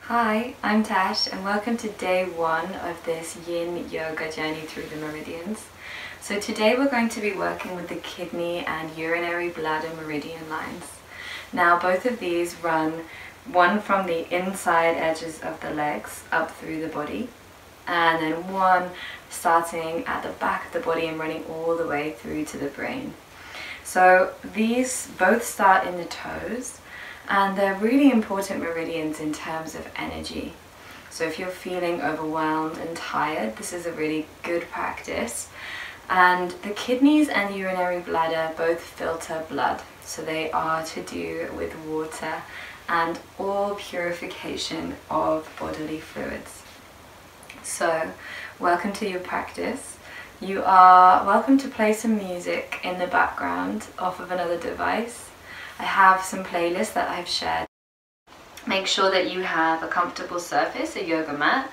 Hi, I'm Tash and welcome to day one of this Yin Yoga journey through the meridians. So today we're going to be working with the kidney and urinary bladder meridian lines. Now both of these run one from the inside edges of the legs up through the body, and then one starting at the back of the body and running all the way through to the brain. So these both start in the toes, and they're really important meridians in terms of energy. So if you're feeling overwhelmed and tired, this is a really good practice. And the kidneys and urinary bladder both filter blood, so they are to do with water and all purification of bodily fluids. So welcome to your practice. You are welcome to play some music in the background off of another device. I have some playlists that I've shared. Make sure that you have a comfortable surface, a yoga mat,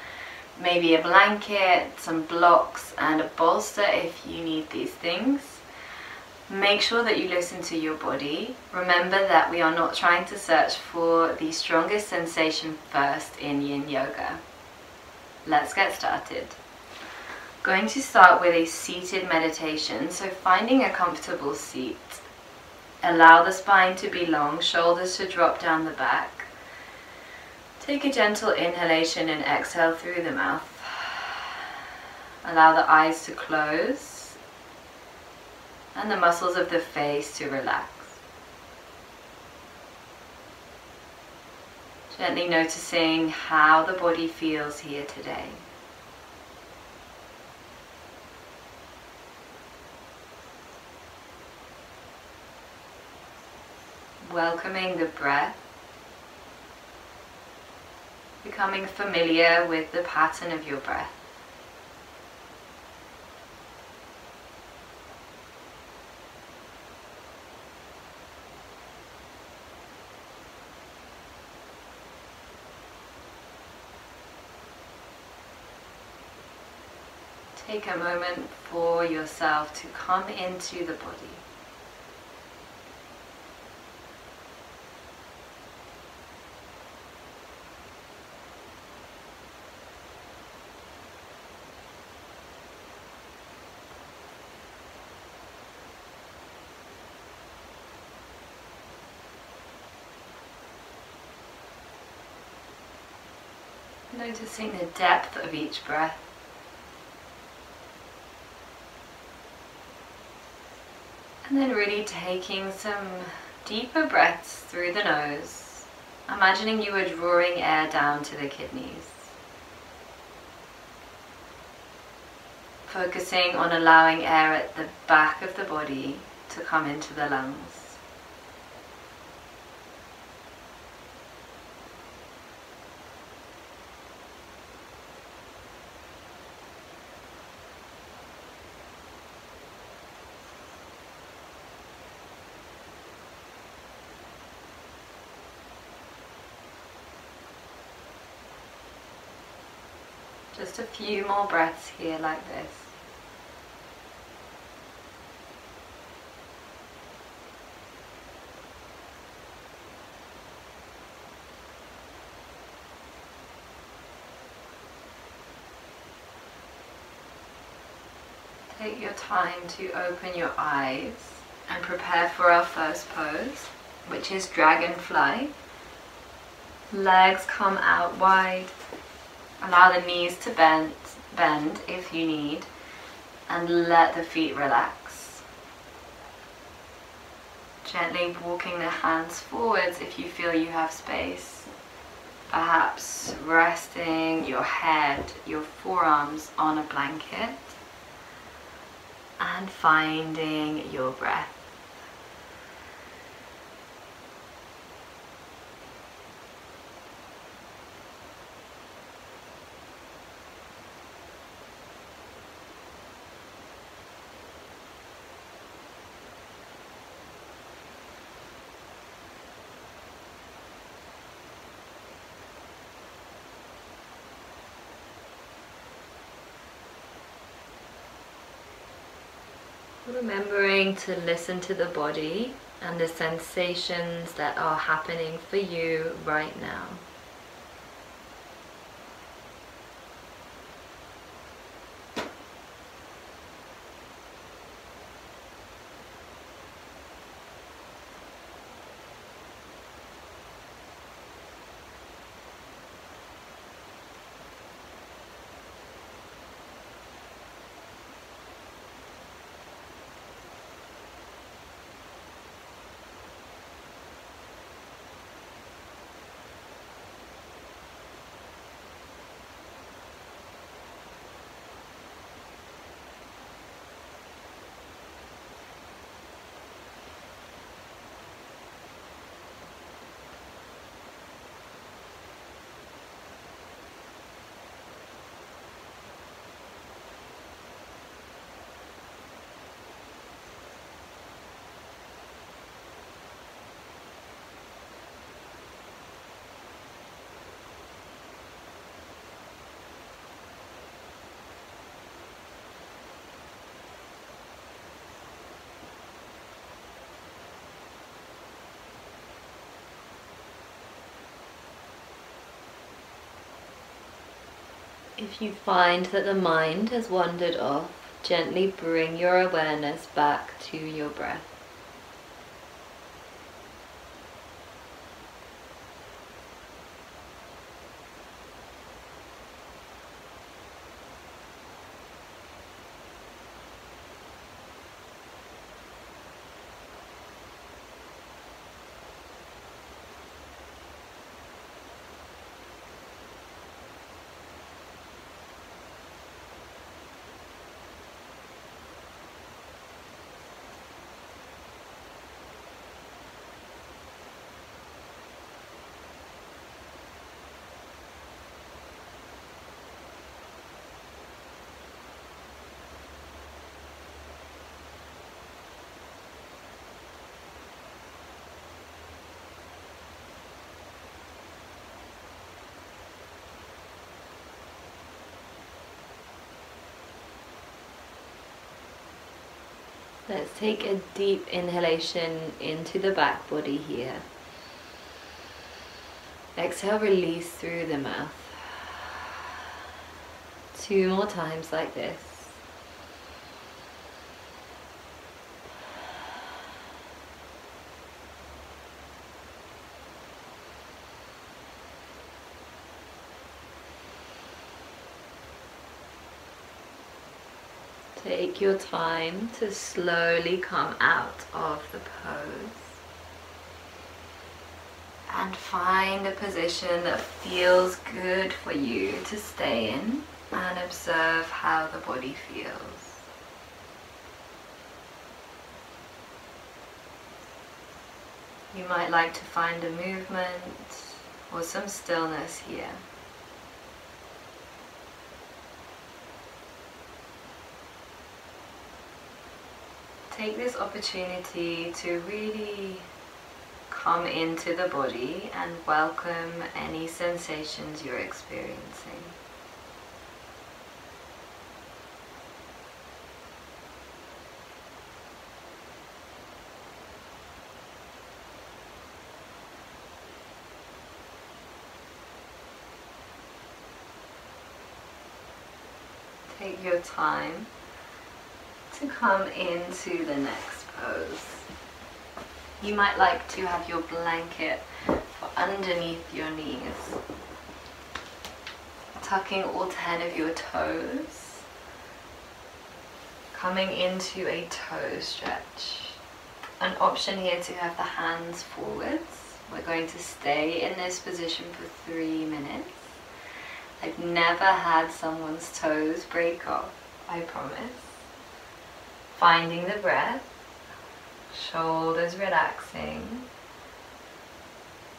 maybe a blanket, some blocks and a bolster if you need these things. Make sure that you listen to your body. Remember that we are not trying to search for the strongest sensation first in Yin Yoga. Let's get started. Going to start with a seated meditation, so finding a comfortable seat. Allow the spine to be long, shoulders to drop down the back. Take a gentle inhalation and exhale through the mouth. Allow the eyes to close and the muscles of the face to relax. Gently noticing how the body feels here today. Welcoming the breath, becoming familiar with the pattern of your breath. Take a moment for yourself to come into the body. Noticing the depth of each breath. And then really taking some deeper breaths through the nose, imagining you are drawing air down to the kidneys. Focusing on allowing air at the back of the body to come into the lungs. Just a few more breaths here like this. Take your time to open your eyes and prepare for our first pose, which is Dragonfly. Legs come out wide. Allow the knees to bend if you need, and let the feet relax. Gently walking the hands forwards if you feel you have space. Perhaps resting your head, your forearms on a blanket, and finding your breath. Remembering to listen to the body and the sensations that are happening for you right now. If you find that the mind has wandered off, gently bring your awareness back to your breath. Let's take a deep inhalation into the back body here. Exhale, release through the mouth. 2 more times like this. Take your time to slowly come out of the pose and find a position that feels good for you to stay in and observe how the body feels. You might like to find a movement or some stillness here. Take this opportunity to really come into the body and welcome any sensations you're experiencing. Take your time to come into the next pose. You might like to have your blanket underneath your knees, tucking all 10 of your toes, coming into a toe stretch. An option here to have the hands forwards. We're going to stay in this position for 3 minutes. I've never had someone's toes break off, I promise. Finding the breath, shoulders relaxing,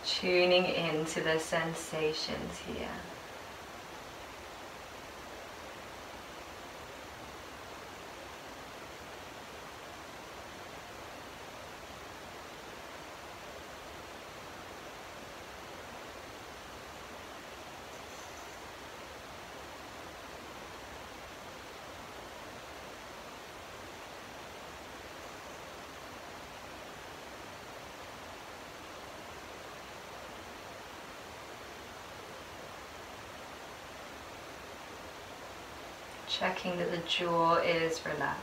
tuning into the sensations here. Checking that the jaw is relaxed.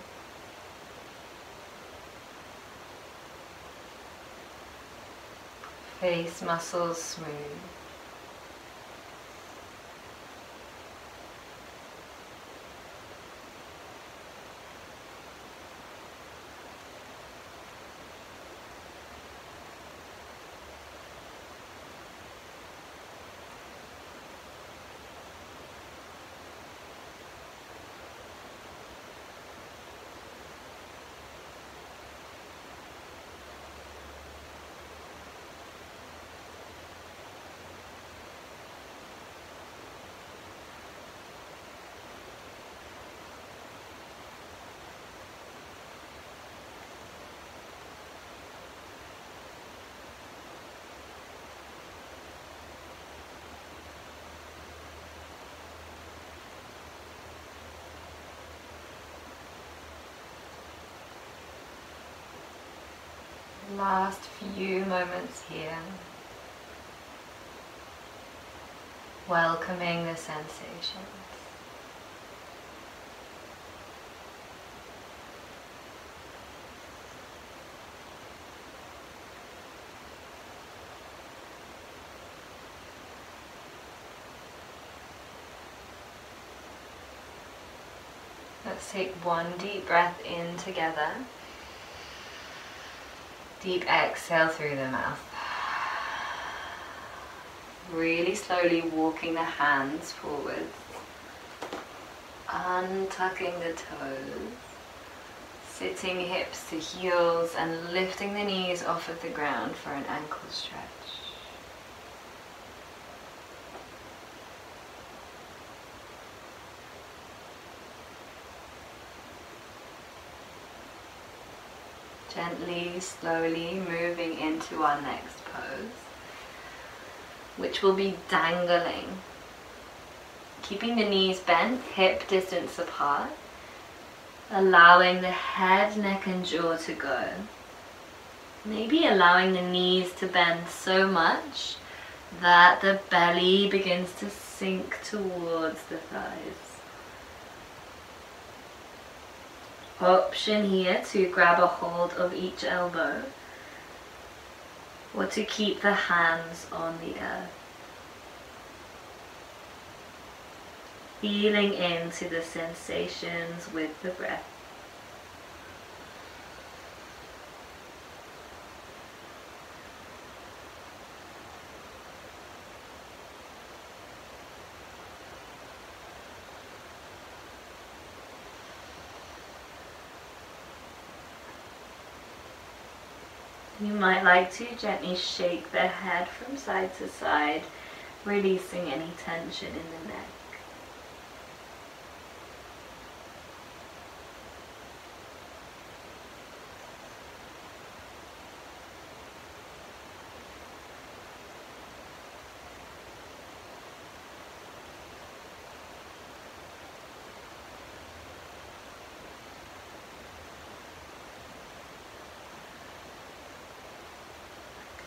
Face muscles smooth. Last few moments here, welcoming the sensations. Let's take one deep breath in together. Deep exhale through the mouth. Really slowly walking the hands forward. Untucking the toes. Sitting hips to heels and lifting the knees off of the ground for an ankle stretch. Gently, slowly moving into our next pose, which will be dangling. Keeping the knees bent, hip distance apart, allowing the head, neck and jaw to go. Maybe allowing the knees to bend so much that the belly begins to sink towards the thighs. Option here to grab a hold of each elbow or to keep the hands on the earth. Feeling into the sensations with the breath. You might like to gently shake the head from side to side, releasing any tension in the neck.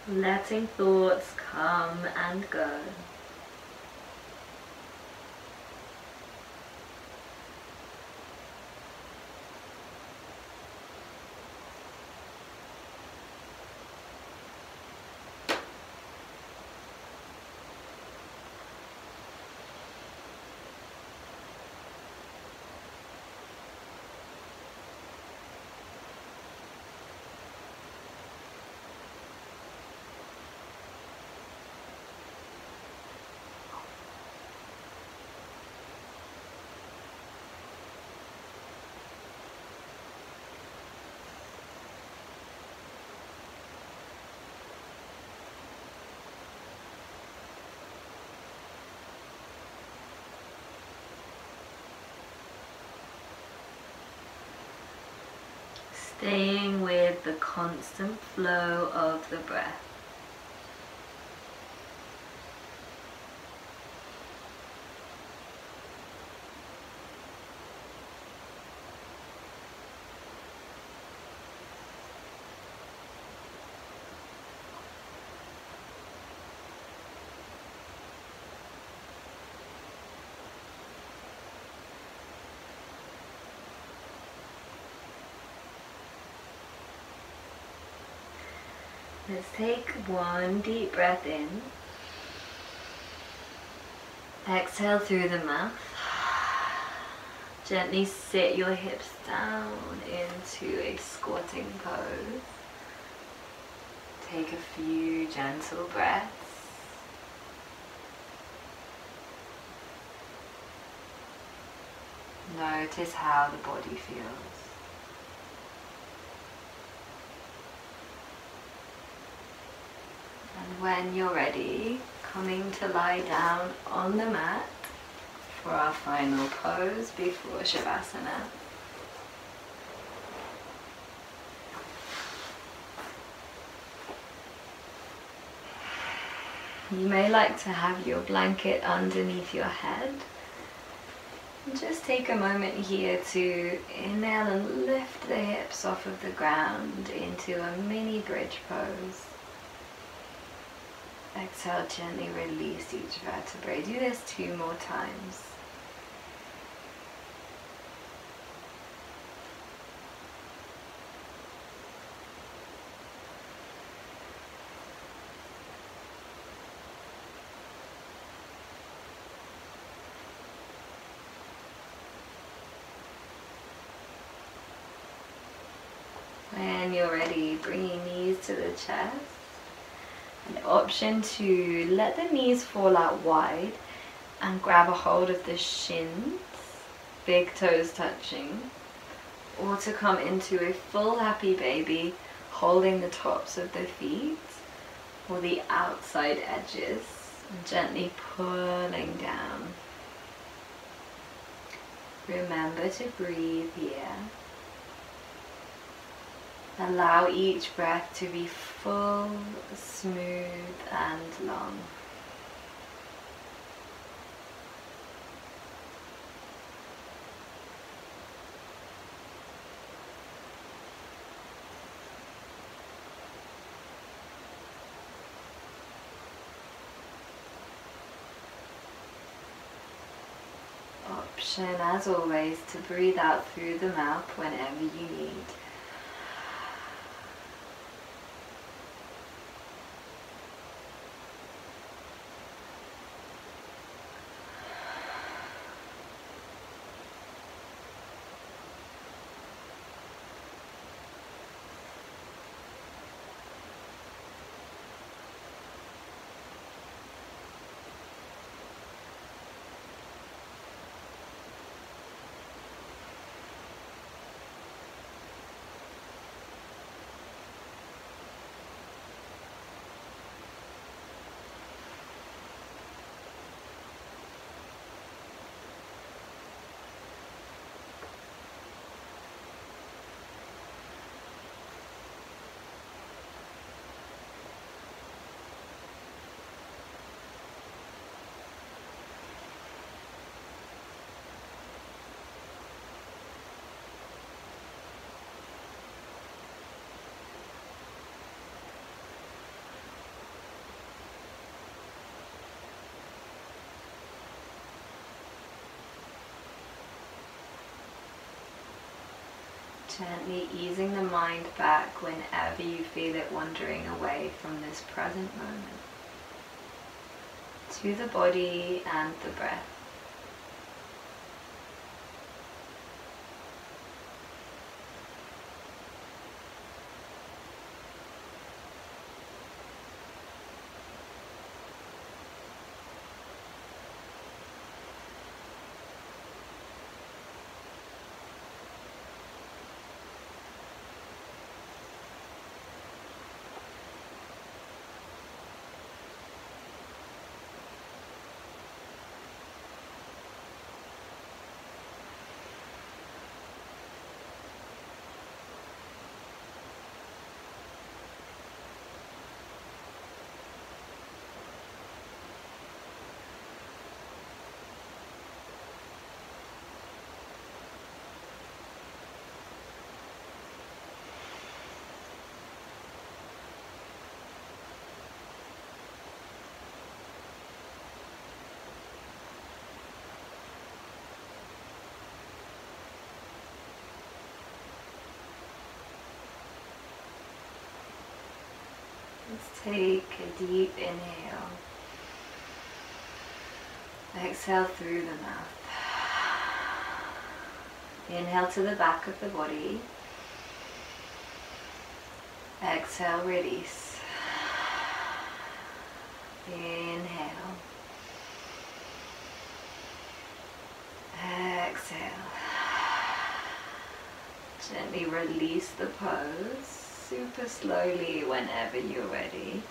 Letting thoughts come and go. Staying with the constant flow of the breath. Let's take one deep breath in. Exhale through the mouth. Gently sit your hips down into a squatting pose. Take a few gentle breaths. Notice how the body feels. And when you're ready, coming to lie down on the mat for our final pose before Savasana. You may like to have your blanket underneath your head. And just take a moment here to inhale and lift the hips off of the ground into a mini bridge pose. Exhale, gently release each vertebrae. Do this 2 more times. when you're ready, bringing knees to the chest. An option to let the knees fall out wide and grab a hold of the shins, big toes touching, or to come into a full happy baby, holding the tops of the feet or the outside edges and gently pulling down. Remember to breathe here. Allow each breath to be full, smooth and long. Option, as always, to breathe out through the mouth whenever you need. Gently easing the mind back whenever you feel it wandering away from this present moment, to the body and the breath. Let's take a deep inhale. Exhale through the mouth. Inhale to the back of the body. Exhale, release. Inhale. Exhale. Gently release the pose. Super slowly whenever you're ready.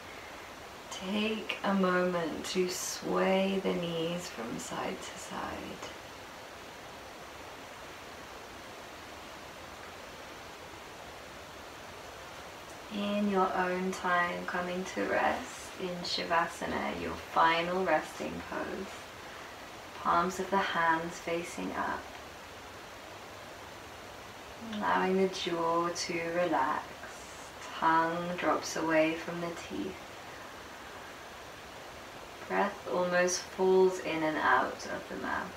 Take a moment to sway the knees from side to side. In your own time, coming to rest in Savasana, your final resting pose. Palms of the hands facing up. Allowing the jaw to relax. Tongue drops away from the teeth. Breath almost falls in and out of the mouth.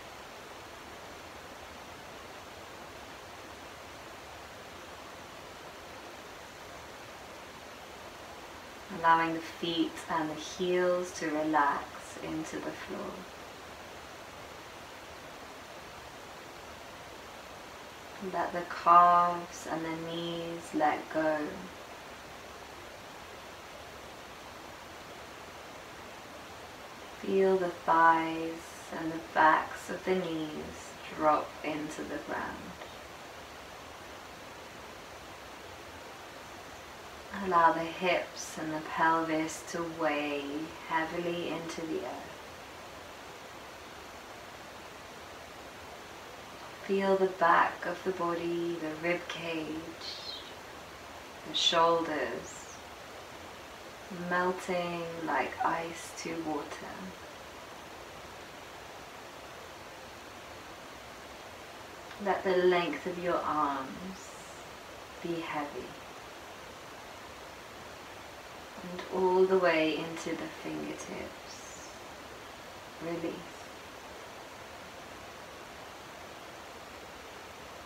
Allowing the feet and the heels to relax into the floor. Let the calves and the knees let go. Feel the thighs and the backs of the knees drop into the ground. Allow the hips and the pelvis to weigh heavily into the earth. Feel the back of the body, the rib cage, the shoulders, melting like ice to water. Let the length of your arms be heavy. And all the way into the fingertips. Release.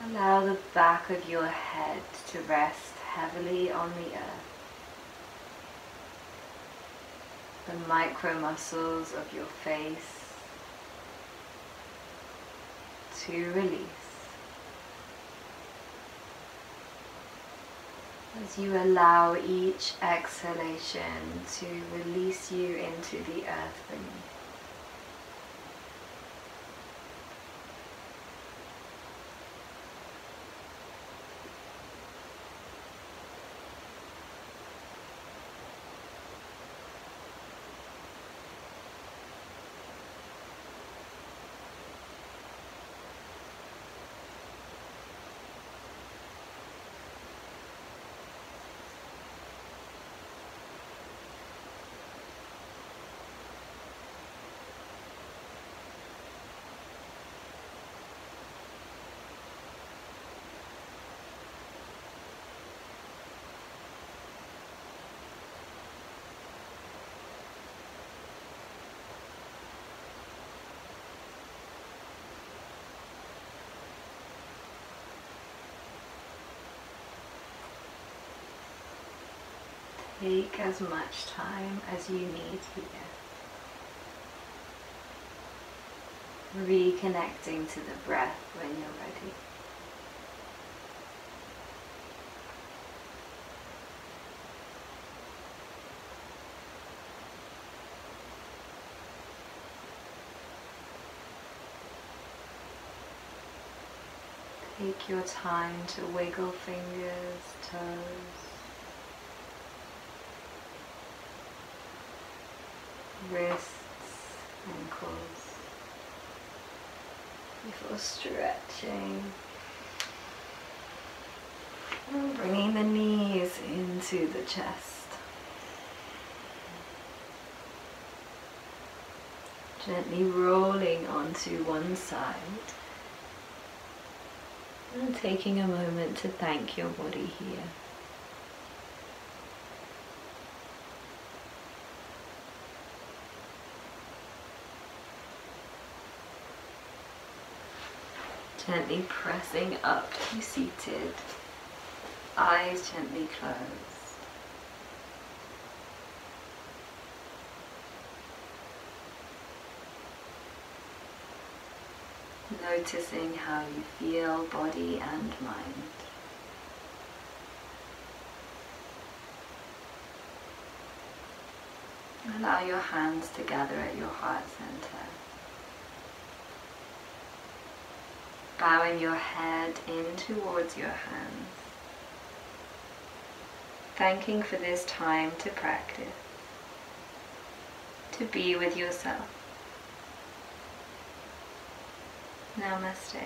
Allow the back of your head to rest heavily on the earth. The micro muscles of your face to release. As you allow each exhalation to release you into the earth beneath. Take as much time as you need here. Reconnecting to the breath when you're ready. Take your time to wiggle fingers, toes, wrists, ankles, before stretching and bringing the knees into the chest. Gently rolling onto one side and taking a moment to thank your body here. Gently pressing up to seated, eyes gently closed. Noticing how you feel, body and mind. Allow your hands to gather at your heart center. Bowing your head in towards your hands. Thanking for this time to practice, to be with yourself. Namaste.